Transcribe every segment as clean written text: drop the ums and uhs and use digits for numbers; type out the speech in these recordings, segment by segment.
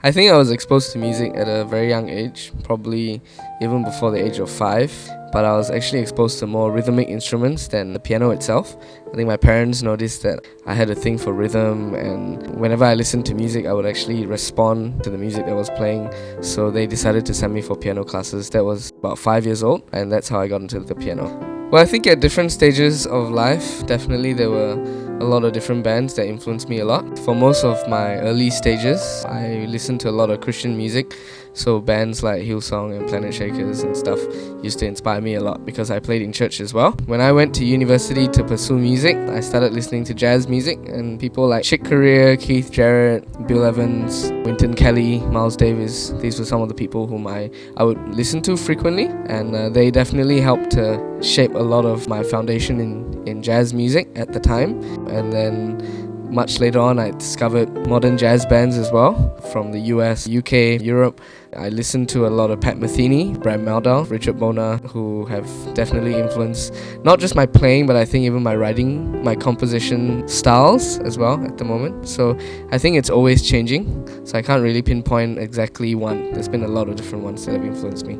I think I was exposed to music at a very young age, probably even before the age of 5. But I was actually exposed to more rhythmic instruments than the piano itself. I think my parents noticed that I had a thing for rhythm, and whenever I listened to music, I would actually respond to the music that was playing. So they decided to send me for piano classes. That was about 5 years old, and that's how I got into the piano. Well, I think at different stages of life, definitely there were a lot of different bands that influenced me a lot. For most of my early stages, I listened to a lot of Christian music, so bands like Hillsong and Planet Shakers and stuff used to inspire me a lot because I played in church as well. When I went to university to pursue music, I started listening to jazz music, and people like Chick Corea, Keith Jarrett, Bill Evans, Wynton Kelly, Miles Davis, these were some of the people whom I would listen to frequently, and they definitely helped to shape a lot of my foundation in jazz music at the time. And then much later on, I discovered modern jazz bands as well from the US, UK, Europe. I listened to a lot of Pat Metheny, Brad Mehldau, Richard Bona, who have definitely influenced not just my playing, but I think even my writing, my composition styles as well at the moment. So I think it's always changing, so I can't really pinpoint exactly one. There's been a lot of different ones that have influenced me.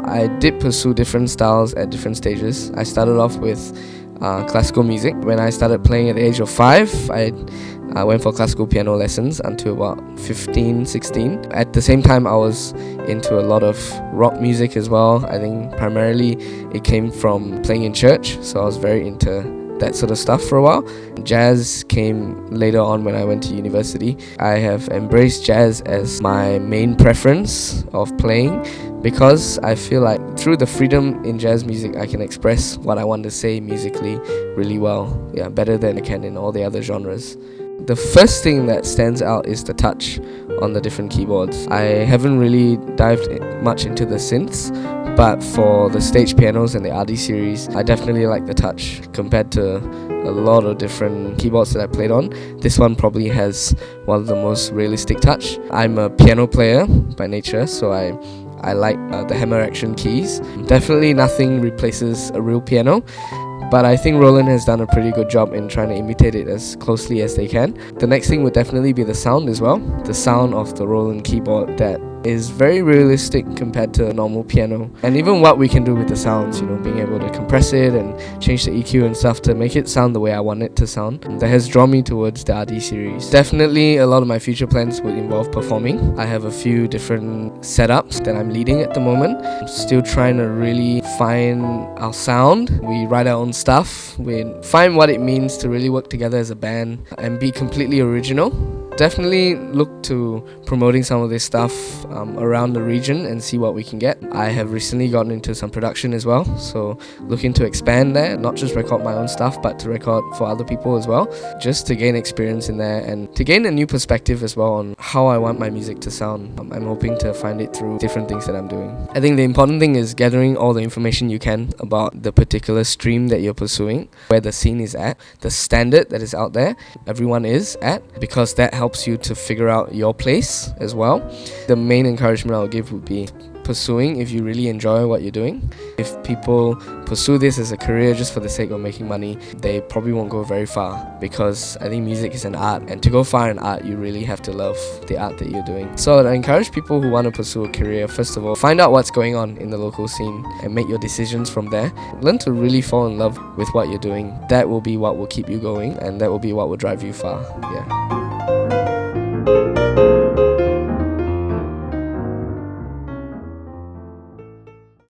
I did pursue different styles at different stages. I started off with classical music. When I started playing at the age of 5, I went for classical piano lessons until about 15, 16. At the same time, I was into a lot of rock music as well. I think primarily it came from playing in church, so I was very into that sort of stuff for a while. Jazz came later on when I went to university. I have embraced jazz as my main preference of playing because I feel like through the freedom in jazz music, I can express what I want to say musically really well, better than I can in all the other genres. The first thing that stands out is the touch on the different keyboards. I haven't really dived much into the synths, but for the stage pianos and the RD series, I definitely like the touch compared to a lot of different keyboards that I played on. This one probably has one of the most realistic touch. I'm a piano player by nature, so I like the hammer action keys. Definitely nothing replaces a real piano, but I think Roland has done a pretty good job in trying to imitate it as closely as they can. The next thing would definitely be the sound as well. The sound of the Roland keyboard that is very realistic compared to a normal piano. And even what we can do with the sounds, being able to compress it and change the EQ and stuff to make it sound the way I want it to sound, that has drawn me towards the RD series. Definitely a lot of my future plans would involve performing. I have a few different setups that I'm leading at the moment. I'm still trying to really find our sound. We write our own stuff. We find what it means to really work together as a band and be completely original. Definitely look to promoting some of this stuff around the region and see what we can get. I have recently gotten into some production as well, so looking to expand there, not just record my own stuff, but to record for other people as well, just to gain experience in there and to gain a new perspective as well on how I want my music to sound. I'm hoping to find it through different things that I'm doing. I think the important thing is gathering all the information you can about the particular stream that you're pursuing, where the scene is at, the standard that is out there, everyone is at, because that helps you to figure out your place as well. The main encouragement I'll give would be pursuing if you really enjoy what you're doing. If people pursue this as a career just for the sake of making money, they probably won't go very far, because I think music is an art, and to go far in art, you really have to love the art that you're doing. So I encourage people who want to pursue a career, first of all, find out what's going on in the local scene and make your decisions from there. Learn to really fall in love with what you're doing. That will be what will keep you going, and that will be what will drive you far.